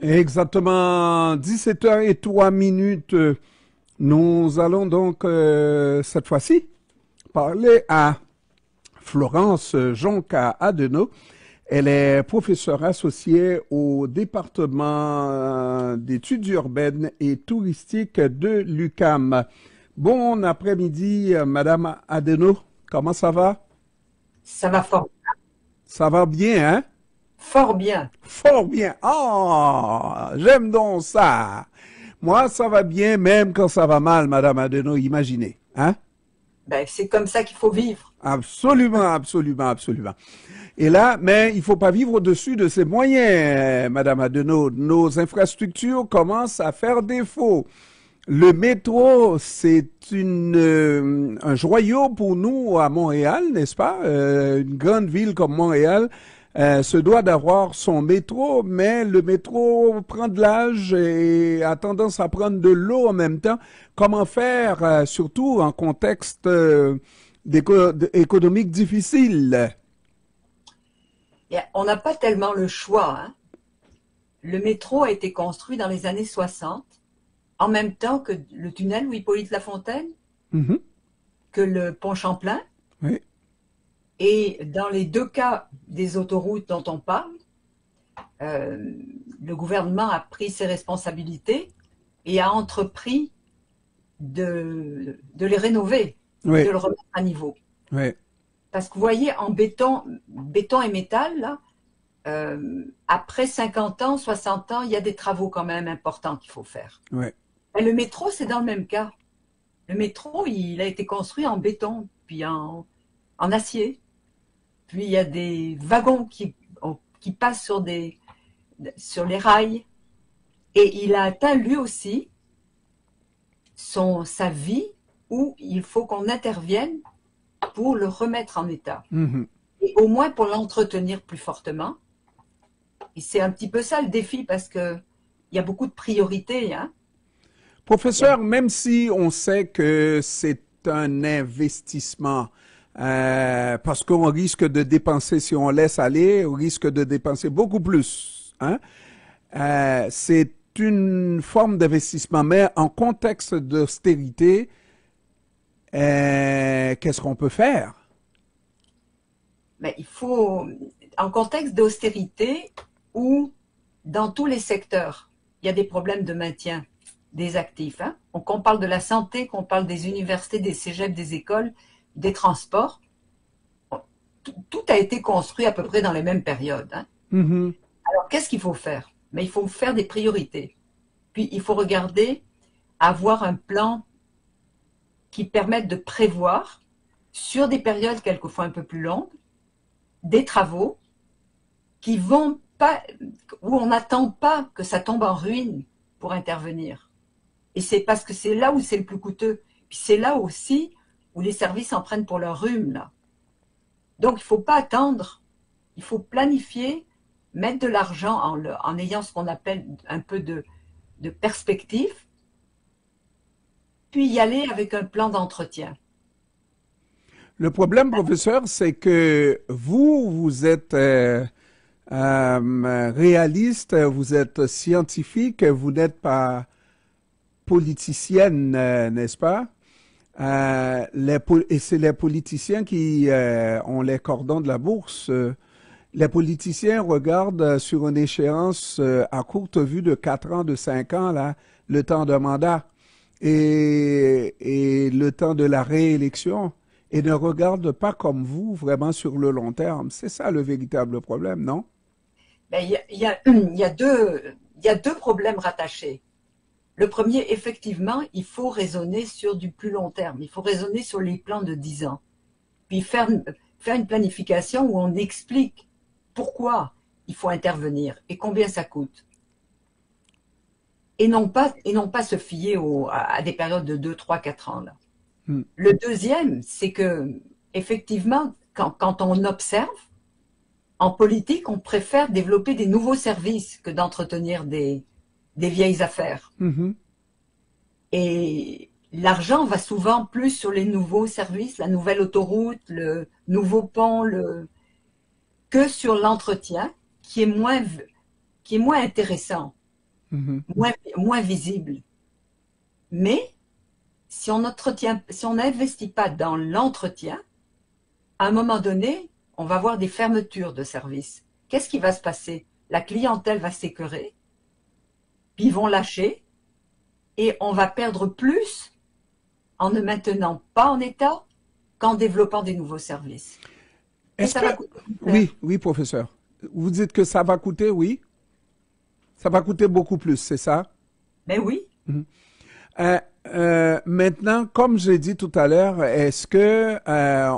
Exactement 17h03. Nous allons donc cette fois-ci parler à Florence Jonca-Adenau. Elle est professeure associée au département d'études urbaines et touristiques de l'UQAM. Bon après-midi, Madame Adenau. Comment ça va? Ça va Ça va bien, hein? fort bien. Fort bien. Ah, j'aime donc ça. Moi, ça va bien, même quand ça va mal, Madame Adenau, imaginez. Hein? Ben, c'est comme ça qu'il faut vivre. Absolument, absolument, absolument. Et là, mais il faut pas vivre au-dessus de ses moyens, Madame Adenau. Nos infrastructures commencent à faire défaut. Le métro, c'est un joyau pour nous à Montréal, n'est-ce pas? Une grande ville comme Montréal se doit d'avoir son métro, mais le métro prend de l'âge et a tendance à prendre de l'eau en même temps. Comment faire, surtout en contexte économique difficile? Et on n'a pas tellement le choix, hein. Le métro a été construit dans les années 60, en même temps que le tunnel Louis-Hippolyte-Lafontaine, Mhm. que le pont Champlain. Oui, Et dans les deux cas des autoroutes dont on parle, euh, le gouvernement a pris ses responsabilités et a entrepris de les rénover et oui, de le remettre à niveau. oui, Parce que vous voyez, en béton et métal, là, après 50 ans, 60 ans, il y a des travaux quand même importants qu'il faut faire. oui. Et le métro, c'est dans le même cas. Le métro, il a été construit en béton, puis en acier. Puis il y a des wagons qui passent sur les rails. Et il a atteint lui aussi sa vie où il faut qu'on intervienne pour le remettre en état. Mhm. Et au moins pour l'entretenir plus fortement. Et c'est un petit peu ça le défi parce que il y a beaucoup de priorités, hein. Il y a Professeur, même si on sait que c'est un investissement, parce qu'on risque de dépenser, si on laisse aller, on risque de dépenser beaucoup plus, hein? C'est une forme d'investissement, mais en contexte d'austérité, qu'est-ce qu'on peut faire? Mais il faut, en contexte d'austérité où, dans tous les secteurs, il y a des problèmes de maintien des actifs, hein. Donc, qu'on parle de la santé, qu'on parle des universités, des cégeps, des écoles, des transports, tout a été construit à peu près dans les mêmes périodes, hein. Mhm. Alors, qu'est-ce qu'il faut faire? Mais il faut faire des priorités. Puis, il faut regarder, avoir un plan qui permette de prévoir, sur des périodes quelquefois un peu plus longues, des travaux qui vont pas, où on n'attend pas que ça tombe en ruine pour intervenir. Et c'est parce que c'est là où c'est le plus coûteux. Puis c'est là aussi où les services en prennent pour leur rhume, là. Donc, il ne faut pas attendre. Il faut planifier, mettre de l'argent en ayant ce qu'on appelle un peu de perspective, puis y aller avec un plan d'entretien. Le problème, professeur, c'est que vous êtes réaliste, vous êtes scientifique, vous n'êtes pas politicienne, n'est-ce pas? Et c'est les politiciens qui ont les cordons de la bourse. Les politiciens regardent sur une échéance à courte vue de 4 ans, de 5 ans, là, le temps d'un mandat et le temps de la réélection et ne regardent pas comme vous vraiment sur le long terme. C'est ça le véritable problème, non? Ben, il y a deux problèmes rattachés. Le premier, effectivement, il faut raisonner sur du plus long terme. Il faut raisonner sur les plans de 10 ans. Puis faire une planification où on explique pourquoi il faut intervenir et combien ça coûte. Et non pas se fier à des périodes de 2, 3, 4 ans, là. Hmm. Le deuxième, c'est que, effectivement, quand on observe, en politique, on préfère développer des nouveaux services que d'entretenir des vieilles affaires. Mhm. Et l'argent va souvent plus sur les nouveaux services, la nouvelle autoroute, le nouveau pont, que sur l'entretien, qui est moins intéressant. Mhm. moins visible. Mais si on n'investit pas dans l'entretien, à un moment donné, on va avoir des fermetures de services. Qu'est-ce qui va se passer? La clientèle va s'écœurer, puis ils vont lâcher, et on va perdre plus en ne maintenant pas en état qu'en développant des nouveaux services. Et Est-ce ça que... va coûter plus cher. Oui, oui, professeur. Vous dites que ça va coûter, oui? Ça va coûter beaucoup plus, c'est ça? Mais oui, Mhm. Maintenant, comme j'ai dit tout à l'heure, est-ce que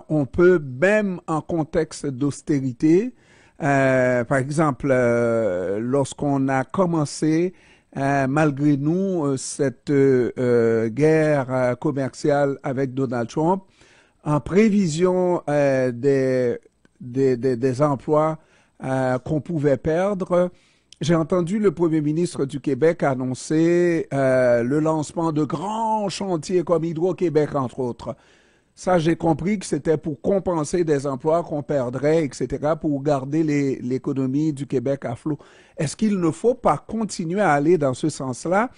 on peut, même en contexte d'austérité, par exemple, lorsqu'on a commencé, malgré nous, cette guerre commerciale avec Donald Trump, en prévision des emplois qu'on pouvait perdre, j'ai entendu le Premier ministre du Québec annoncer le lancement de grands chantiers comme Hydro-Québec, entre autres. Ça, j'ai compris que c'était pour compenser des emplois qu'on perdrait, etc., pour garder l'économie du Québec à flot. Est-ce qu'il ne faut pas continuer à aller dans ce sens-là?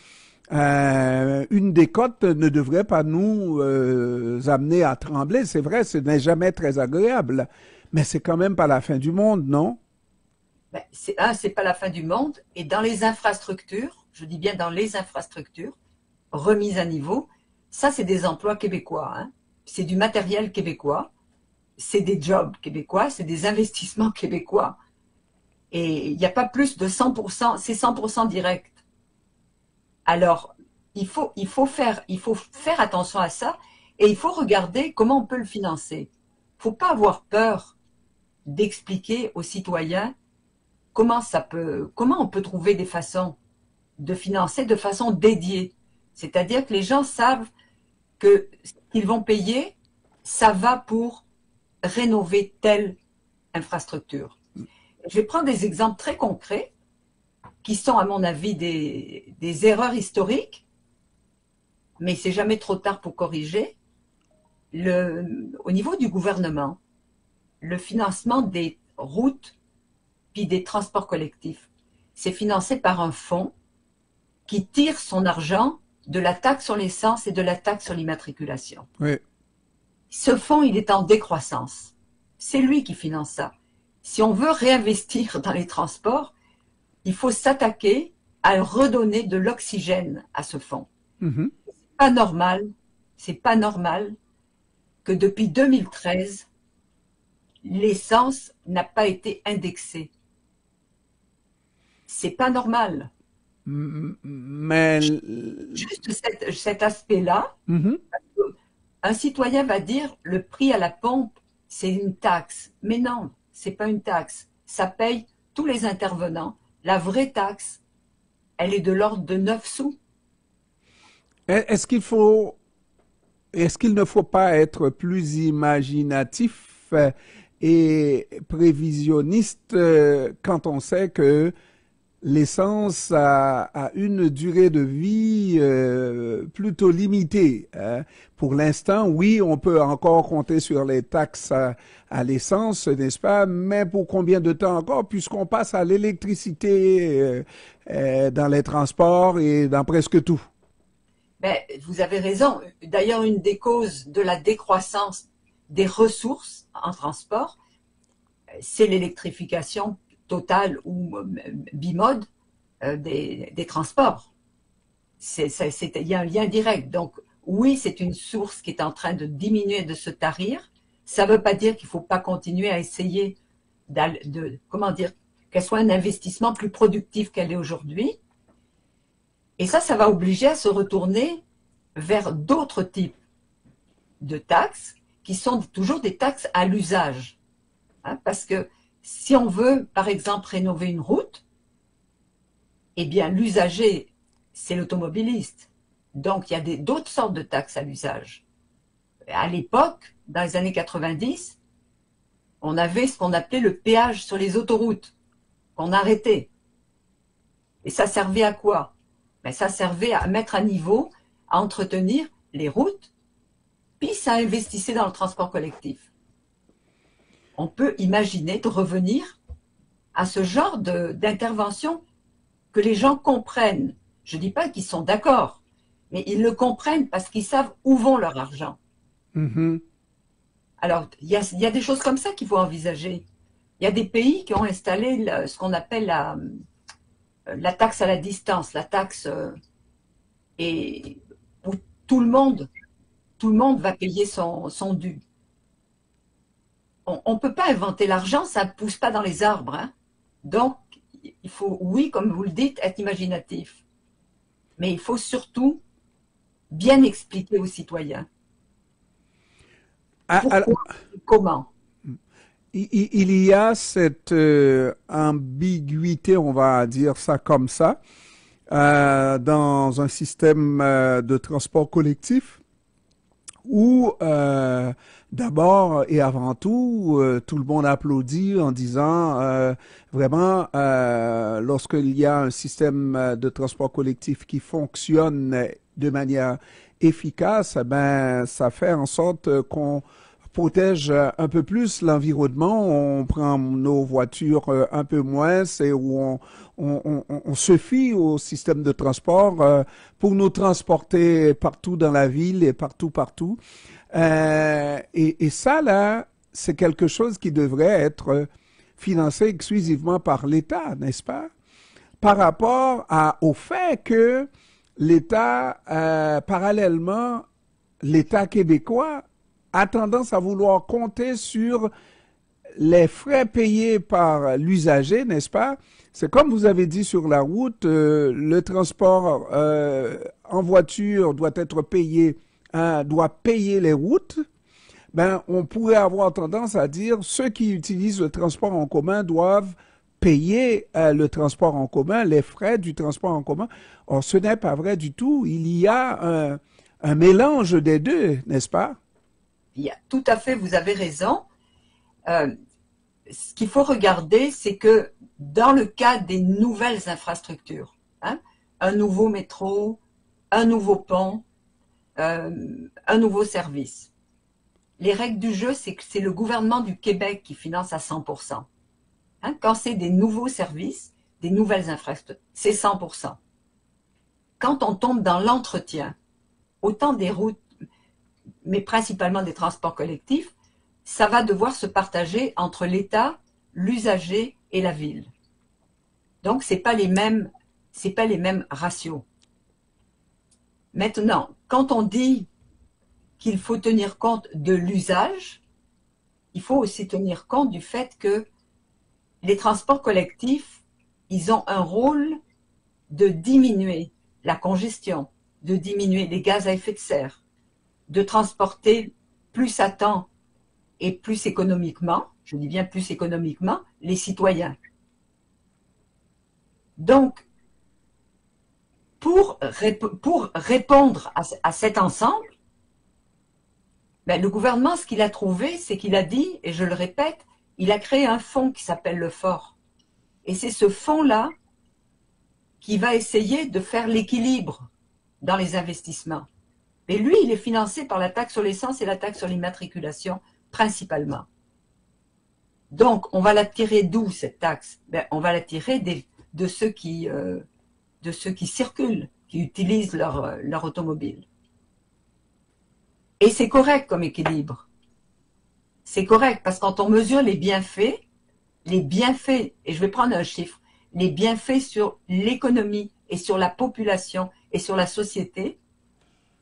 Une décote ne devrait pas nous amener à trembler. C'est vrai, ce n'est jamais très agréable, mais c'est quand même pas la fin du monde, non? ben, c'est pas la fin du monde. Et dans les infrastructures, je dis bien dans les infrastructures, remises à niveau, ça, c'est des emplois québécois, hein. C'est du matériel québécois, c'est des jobs québécois, c'est des investissements québécois. Et il n'y a pas plus de 100%, c'est 100% direct. Alors, il faut faire attention à ça et il faut regarder comment on peut le financer. Il ne faut pas avoir peur d'expliquer aux citoyens comment on peut trouver des façons de financer de façon dédiée. C'est-à-dire que les gens savent que ce qu'ils vont payer, ça va pour rénover telle infrastructure. Je vais prendre des exemples très concrets qui sont, à mon avis, des erreurs historiques, mais c'est jamais trop tard pour corriger. Au niveau du gouvernement, le financement des routes puis des transports collectifs, c'est financé par un fonds qui tire son argent de la taxe sur l'essence et de la taxe sur l'immatriculation. Oui. Ce fonds, il est en décroissance. C'est lui qui finance ça. Si on veut réinvestir dans les transports, il faut s'attaquer à redonner de l'oxygène à ce fonds. Mhm. Pas normal, c'est pas normal que depuis 2013, l'essence n'a pas été indexée. C'est pas normal. Mais... Juste cet aspect-là, Mhm. un citoyen va dire le prix à la pompe, c'est une taxe. Mais non, c'est pas une taxe. Ça paye tous les intervenants. La vraie taxe, elle est de l'ordre de 9 sous. Est-ce est-ce qu'il ne faut pas être plus imaginatif et prévisionniste quand on sait que l'essence a une durée de vie plutôt limitée, hein? Pour l'instant, oui, on peut encore compter sur les taxes à l'essence, n'est-ce pas? Mais pour combien de temps encore, puisqu'on passe à l'électricité dans les transports et dans presque tout. Ben, vous avez raison. D'ailleurs, une des causes de la décroissance des ressources en transport, c'est l'électrification totale ou bimode des transports. Il y a un lien direct. Donc, oui, c'est une source qui est en train de diminuer, de se tarir. Ça ne veut pas dire qu'il ne faut pas continuer à essayer comment dire, qu'elle soit un investissement plus productif qu'elle est aujourd'hui. Et ça va obliger à se retourner vers d'autres types de taxes qui sont toujours des taxes à l'usage. Hein, parce que si on veut, par exemple, rénover une route, eh bien, l'usager, c'est l'automobiliste. Donc, il y a d'autres sortes de taxes à l'usage. À l'époque, dans les années 90, on avait ce qu'on appelait le péage sur les autoroutes, qu'on arrêtait. Et ça servait à quoi? Ben, ça servait à mettre à niveau, à entretenir les routes, puis ça investissait dans le transport collectif. On peut imaginer de revenir à ce genre d'intervention que les gens comprennent. Je ne dis pas qu'ils sont d'accord, mais ils le comprennent parce qu'ils savent où vont leur argent. Mhm. Alors, il y a des choses comme ça qu'il faut envisager. Il y a des pays qui ont installé ce qu'on appelle la taxe à la distance, la taxe et où tout le monde va payer son dû. On ne peut pas inventer l'argent, ça ne pousse pas dans les arbres, hein. Donc, il faut, oui, comme vous le dites, être imaginatif. Mais il faut surtout bien expliquer aux citoyens Ah, pourquoi et comment. il y a cette ambiguïté, on va dire ça comme ça, dans un système de transport collectif où d'abord et avant tout le monde applaudit en disant vraiment lorsqu'il y a un système de transport collectif qui fonctionne de manière efficace, eh ben ça fait en sorte qu'on protège un peu plus l'environnement, on prend nos voitures un peu moins, c'est où on se fie au système de transport pour nous transporter partout dans la ville et partout. Et ça, là, c'est quelque chose qui devrait être financé exclusivement par l'État, n'est-ce pas? Par rapport au fait que l'État, parallèlement, l'État québécois a tendance à vouloir compter sur les frais payés par l'usager, n'est-ce pas? C'est comme vous avez dit sur la route, le transport en voiture doit être payé, doit payer les routes. Ben, on pourrait avoir tendance à dire ceux qui utilisent le transport en commun doivent payer le transport en commun, les frais du transport en commun. Or, ce n'est pas vrai du tout. Il y a un mélange des deux, n'est-ce pas? Tout à fait, vous avez raison. Euh, Ce qu'il faut regarder, c'est que dans le cas des nouvelles infrastructures, hein, un nouveau métro, un nouveau pont, un nouveau service, les règles du jeu, c'est que c'est le gouvernement du Québec qui finance à 100%. Hein, quand c'est des nouveaux services, des nouvelles infrastructures, c'est 100%. Quand on tombe dans l'entretien, autant des routes, mais principalement des transports collectifs, ça va devoir se partager entre l'État, l'usager et la ville. Donc, c'est pas les mêmes ratios. Maintenant, quand on dit qu'il faut tenir compte de l'usage, il faut aussi tenir compte du fait que les transports collectifs, ils ont un rôle de diminuer la congestion, de diminuer les gaz à effet de serre, de transporter plus à temps et plus économiquement, je dis bien plus économiquement, les citoyens. Donc, pour répondre à cet ensemble, ben, le gouvernement, ce qu'il a trouvé, c'est qu'il a dit, et je le répète, il a créé un fonds qui s'appelle le FOR. Et c'est ce fonds-là qui va essayer de faire l'équilibre dans les investissements. Et lui, il est financé par la taxe sur l'essence et la taxe sur l'immatriculation, principalement. Donc, on va la tirer d'où, cette taxe? Ben, on va la tirer de ceux qui circulent, qui utilisent leur automobile. Et c'est correct comme équilibre. C'est correct, parce que quand on mesure les bienfaits, et je vais prendre un chiffre, les bienfaits sur l'économie et sur la population et sur la société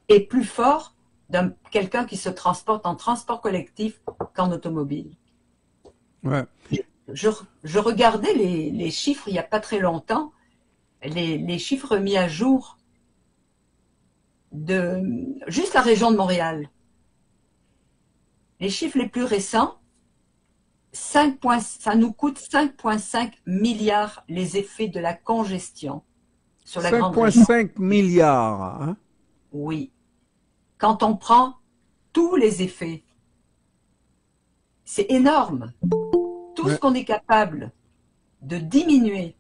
est plus fort d'un quelqu'un qui se transporte en transport collectif qu'en automobile. Ouais. Je regardais les chiffres il n'y a pas très longtemps, les chiffres mis à jour de juste la région de Montréal. Les chiffres les plus récents, ça nous coûte 5,5 milliards les effets de la congestion sur la grande région. 5,5 milliards. Hein? Oui. Quand on prend tous les effets, c'est énorme. Tout ce qu'on est capable de diminuer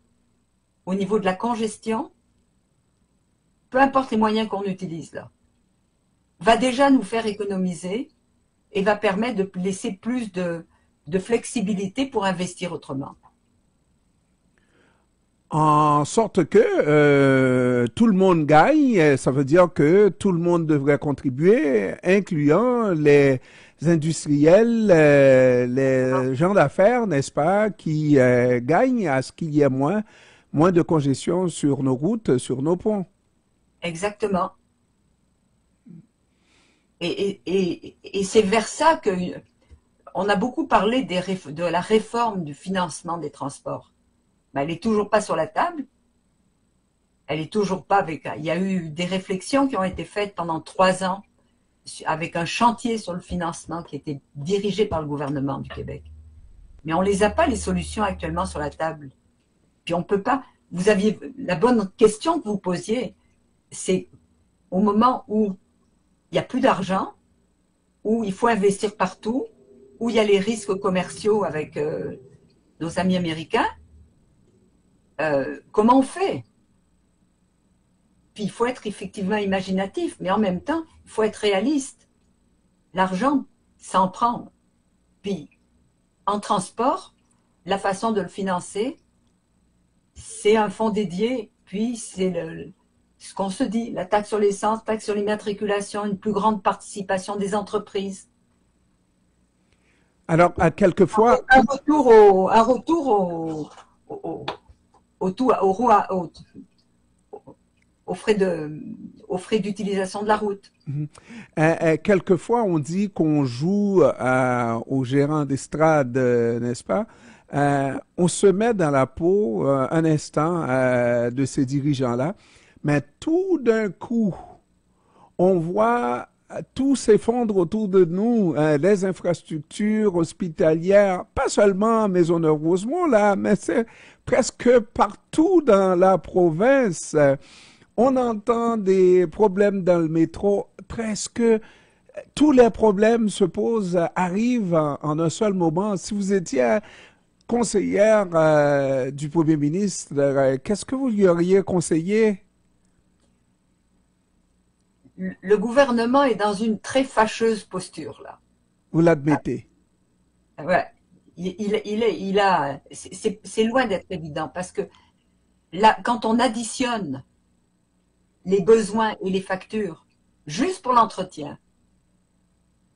au niveau de la congestion, peu importe les moyens qu'on utilise là, va déjà nous faire économiser et va permettre de laisser plus de flexibilité pour investir autrement. en sorte que tout le monde gagne. Ça veut dire que tout le monde devrait contribuer, incluant les industriels, les gens d'affaires, n'est-ce pas, qui gagnent à ce qu'il y ait moins de congestion sur nos routes, sur nos ponts. Exactement. Et c'est vers ça que on a beaucoup parlé de la réforme du financement des transports. Mais elle est toujours pas sur la table. Elle est toujours pas avec. Il y a eu des réflexions qui ont été faites pendant 3 ans avec un chantier sur le financement qui était dirigé par le gouvernement du Québec. Mais on les a pas les solutions actuellement sur la table. Puis on peut pas. Vous aviez la bonne question que vous posiez, c'est au moment où il n'y a plus d'argent, où il faut investir partout, où il y a les risques commerciaux avec nos amis américains, comment on fait? Puis il faut être effectivement imaginatif, mais en même temps, il faut être réaliste. L'argent, ça en prend. Puis en transport, la façon de le financer, c'est un fonds dédié, puis c'est ce qu'on se dit, la taxe sur l'essence, taxe sur l'immatriculation, une plus grande participation des entreprises. Alors, quelquefois... Un retour aux frais d'utilisation de la route. Quelquefois, on dit qu'on joue aux gérants d'estrade, n'est-ce pas? On se met dans la peau un instant de ces dirigeants-là, mais tout d'un coup, on voit tout s'effondre autour de nous, les infrastructures hospitalières, pas seulement à Maisonneuve-Rosemont, là, mais c'est presque partout dans la province. On entend des problèmes dans le métro, presque tous les problèmes se posent, arrivent en un seul moment. Si vous étiez conseillère du Premier ministre, qu'est-ce que vous lui auriez conseillé? Le gouvernement est dans une très fâcheuse posture, là. Vous l'admettez? Ouais. C'est loin d'être évident parce que là, quand on additionne les besoins et les factures juste pour l'entretien,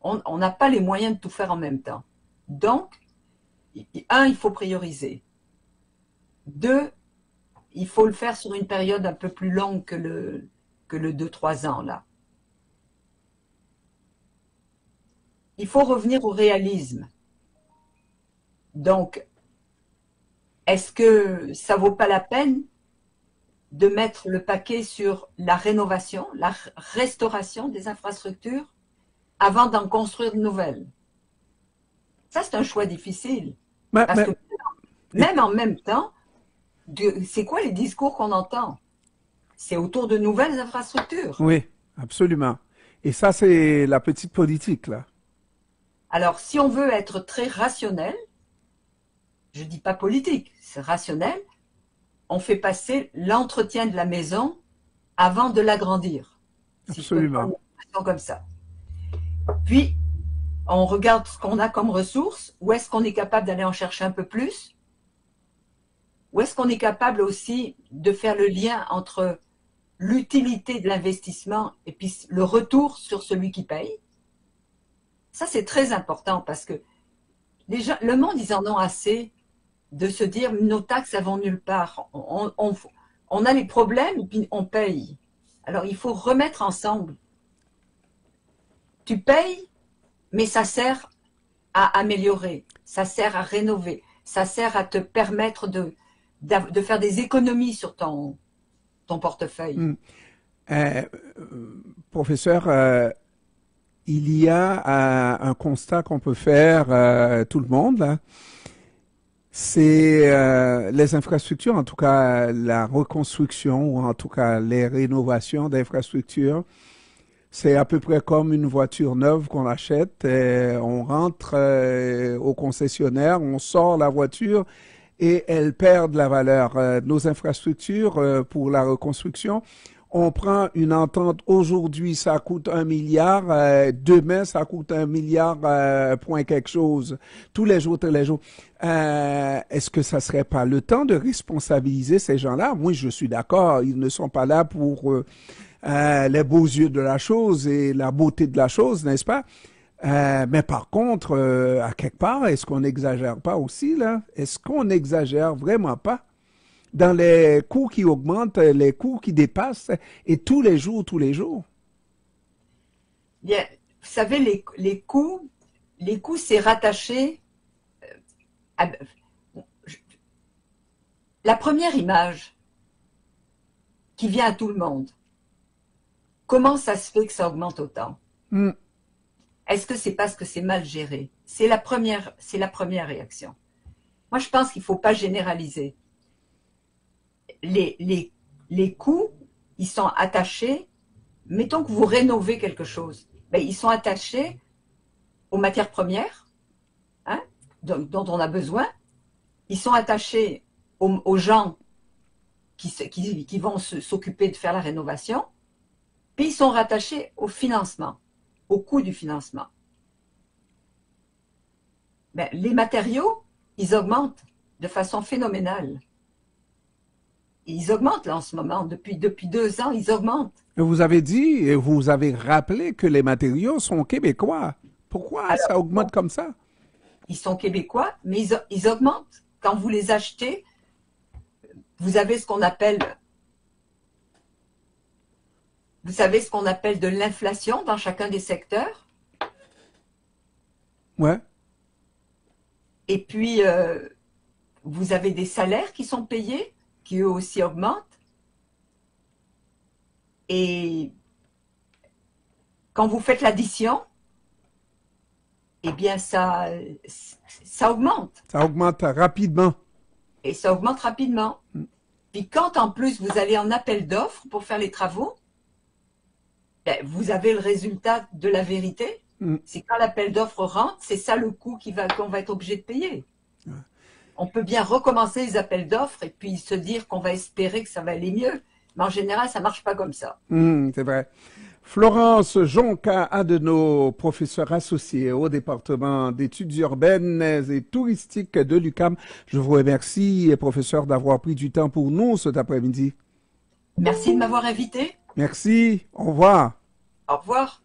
on n'a pas les moyens de tout faire en même temps. Donc, il faut prioriser. 2, il faut le faire sur une période un peu plus longue que le 2-3 ans, là. Il faut revenir au réalisme. Donc, est-ce que ça vaut pas la peine de mettre le paquet sur la rénovation, la restauration des infrastructures avant d'en construire de nouvelles? Ça, c'est un choix difficile. Parce que même en même temps, c'est quoi les discours qu'on entend? C'est autour de nouvelles infrastructures. Oui, absolument. Et ça, c'est la petite politique, là. Alors, si on veut être très rationnel, je dis pas politique, c'est rationnel, on fait passer l'entretien de la maison avant de l'agrandir. Absolument. Si je peux comme ça. Puis, on regarde ce qu'on a comme ressources, où est-ce qu'on est capable d'aller en chercher un peu plus, où est-ce qu'on est capable aussi de faire le lien entre l'utilité de l'investissement et puis le retour sur celui qui paye. Ça, c'est très important parce que les gens, le monde, ils en ont assez de se dire nos taxes, elles vont nulle part. On a les problèmes et puis on paye. Alors, il faut remettre ensemble. Tu payes, mais ça sert à améliorer, ça sert à rénover, ça sert à te permettre de faire des économies sur ton portefeuille. Professeur, il y a un constat qu'on peut faire, tout le monde, là. C'est les infrastructures, en tout cas la reconstruction ou en tout cas les rénovations d'infrastructures. C'est à peu près comme une voiture neuve qu'on achète. On rentre au concessionnaire, on sort la voiture et elle perd de la valeur. Nos infrastructures pour la reconstruction, on prend une entente aujourd'hui, ça coûte 1 milliard, demain ça coûte 1 milliard point quelque chose, tous les jours, tous les jours. Est-ce que ça serait pas le temps de responsabiliser ces gens-là? Moi, je suis d'accord, ils ne sont pas là pour les beaux yeux de la chose et la beauté de la chose, n'est-ce pas? Mais par contre, à quelque part, est-ce qu'on n'exagère pas aussi, là? Est-ce qu'on n'exagère vraiment pas dans les coûts qui augmentent, les coûts qui dépassent, et tous les jours, tous les jours? Bien, vous savez, les coûts, c'est rattaché à, la première image qui vient à tout le monde. Comment ça se fait que ça augmente autant? Est-ce que c'est parce que c'est mal géré? C'est la première réaction. Moi, je pense qu'il ne faut pas généraliser. Les coûts, ils sont attachés, mettons que vous rénovez quelque chose, ben, ils sont attachés aux matières premières, hein, dont on a besoin, ils sont attachés aux gens qui vont s'occuper de faire la rénovation, puis ils sont rattachés au financement, au coût du financement. Ben, les matériaux, ils augmentent de façon phénoménale. Ils augmentent là en ce moment, depuis 2 ans, ils augmentent. Vous avez dit, et vous avez rappelé que les matériaux sont québécois. Pourquoi Alors, ça augmente comme ça? ils sont québécois, mais ils augmentent. Quand vous les achetez, vous avez ce qu'on appelle, vous savez ce qu'on appelle de l'inflation dans chacun des secteurs. Ouais. Et puis, vous avez des salaires qui sont payés, qui eux aussi augmentent. Et quand vous faites l'addition, eh bien, ça augmente. Ça augmente rapidement. Et ça augmente rapidement. Puis quand en plus vous allez en appel d'offres pour faire les travaux, ben, vous avez le résultat de la vérité. C'est quand l'appel d'offres rentre, c'est ça le coût qu'on va être obligé de payer. On peut bien recommencer les appels d'offres et puis se dire qu'on va espérer que ça va aller mieux. Mais en général, ça marche pas comme ça. C'est vrai. Florence Jonca-Adenau, professeure associée au département d'études urbaines et touristiques de l'UQAM. Je vous remercie, professeur, d'avoir pris du temps pour nous cet après-midi. Merci de m'avoir invité. Merci. Au revoir. Au revoir.